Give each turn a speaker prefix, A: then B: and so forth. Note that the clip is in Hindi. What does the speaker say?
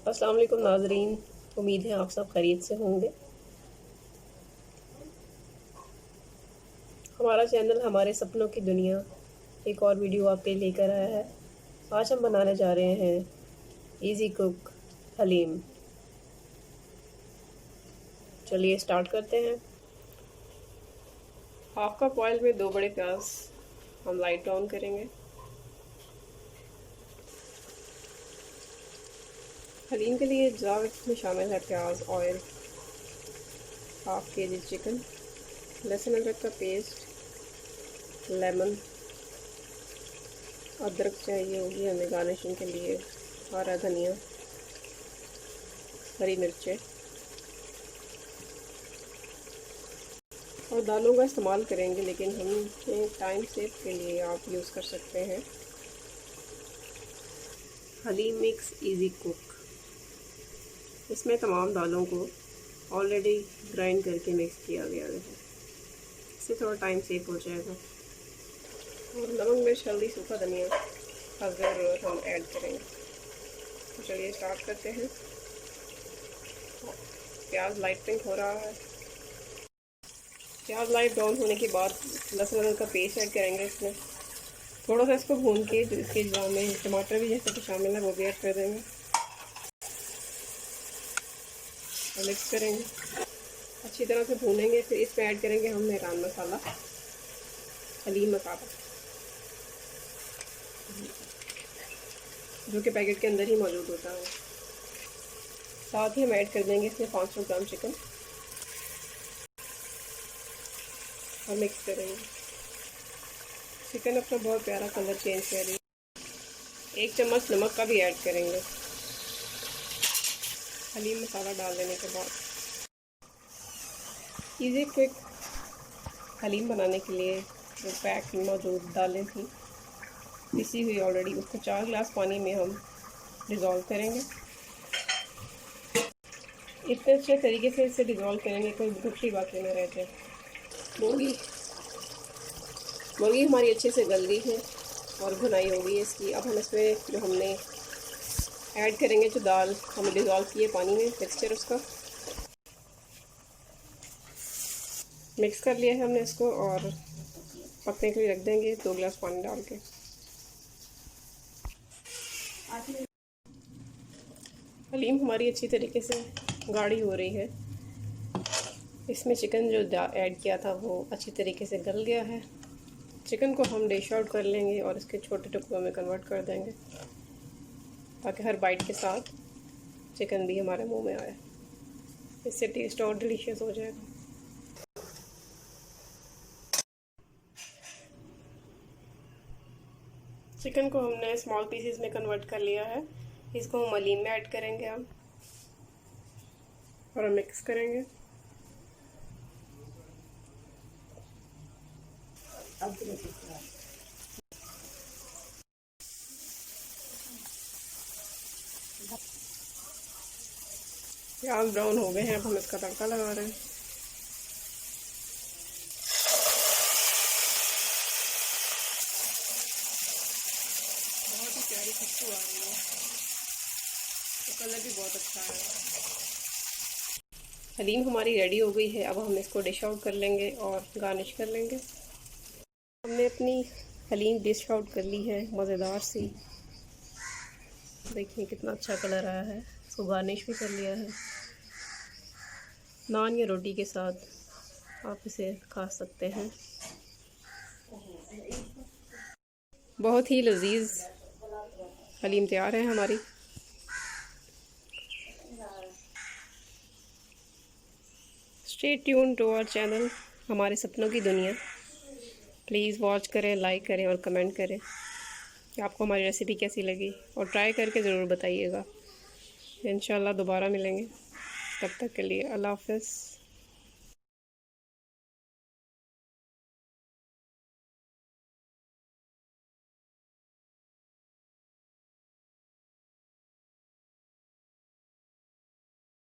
A: अस्सलाम वालेकुम नाजरीन, उम्मीद है आप सब खैरियत से होंगे। हमारा चैनल हमारे सपनों की दुनिया एक और वीडियो आपके लिए लेकर आया है। आज हम बनाने जा रहे हैं इजी कुक हलीम। चलिए स्टार्ट करते हैं। हाफ कप ऑयल में 2 बड़े प्याज हम लाइट ब्राउन करेंगे। हलीम के लिए अज्जा में शामिल है प्याज, ऑयल, हाफ केजी चिकन, लहसुन अदरक का पेस्ट, लेमन, अदरक चाहिए होगी हमें गार्निशिंग के लिए, हरा धनिया, हरी मिर्चें और दालों का इस्तेमाल करेंगे, लेकिन हम टाइम सेव के लिए आप यूज़ कर सकते हैं हलीम मिक्स इजी कुक। इसमें तमाम दालों को ऑलरेडी ग्राइंड करके मिक्स किया गया है, इससे थोड़ा टाइम सेव हो जाएगा। और नमक, मिर्च, हल्दी, सूखा धनिया हस्ब ज़रूरत हम ऐड करेंगे। तो चलिए स्टार्ट करते हैं। प्याज लाइट पिंक हो रहा है। प्याज लाइट ब्राउन होने के बाद लहसुन अदरक का पेस्ट ऐड करेंगे। इसमें थोड़ा सा इसको भून के जो इसके जगह में टमाटर भी जैसे कि शामिल है वो भी ऐड कर देंगे और मिक्स करेंगे, अच्छी तरह से भूनेंगे। फिर इसमें ऐड करेंगे हम मेहरान मसाला, हलीम मसाला, जो कि पैकेट के अंदर ही मौजूद होता है। साथ ही हम ऐड कर देंगे इसमें 500 ग्राम चिकन और मिक्स करेंगे। चिकन अपना बहुत प्यारा कलर चेंज कर रही है। 1 चम्मच नमक का भी ऐड करेंगे हलीम मसाला डाल देने के बाद। इजी क्विक हलीम बनाने के लिए जो पैक में मौजूद दालें थी पिसी हुई ऑलरेडी, उसको 4 गिलास पानी में हम डिज़ोल्व करेंगे। इतने अच्छे तरीके से इसे डिज़ोल्व करेंगे कोई गुठली बाकी न रह जाए। मुर्गी हमारी अच्छे से गल गई है और भुनाई हो गई है इसकी। अब हम इसमें जो हमने ऐड करेंगे, जो दाल हमने डिज़ोल्व की है पानी में, मिक्सचर उसका मिक्स कर लिया है हमने इसको और पकने के लिए रख देंगे 2 गिलास पानी डाल के। हलीम हमारी अच्छी तरीके से गाढ़ी हो रही है। इसमें चिकन जो ऐड किया था वो अच्छी तरीके से गल गया है। चिकन को हम डिश आउट कर लेंगे और इसके छोटे टुकड़ों में कन्वर्ट कर देंगे ताकि हर बाइट के साथ चिकन भी हमारे मुंह में आए। इससे टेस्ट और डिलीशियस हो जाएगा। चिकन को हमने स्मॉल पीसेस में कन्वर्ट कर लिया है। इसको हम हलीम में ऐड करेंगे हम और मिक्स करेंगे। प्याज ब्राउन हो गए हैं, अब हम इसका तड़का लगा रहे हैं। बहुत ही प्यारी खुशबू आ रही है, तो कलर भी बहुत अच्छा है। हलीम हमारी रेडी हो गई है। अब हम इसको डिश आउट कर लेंगे और गार्निश कर लेंगे। हमने अपनी हलीम डिश आउट कर ली है, मज़ेदार सी। देखिए कितना अच्छा कलर आया है। इसको गार्निश भी कर लिया है। नान या रोटी के साथ आप इसे खा सकते हैं। बहुत ही लजीज हलीम तैयार है हमारी। Stay tune to our channel हमारे सपनों की दुनिया। प्लीज़ वॉच करें, लाइक करें और कमेंट करें कि आपको हमारी रेसिपी कैसी लगी और ट्राई करके ज़रूर बताइएगा। इंशाल्लाह दोबारा मिलेंगे, तब तक के लिए अल्लाह हाफ़िज़।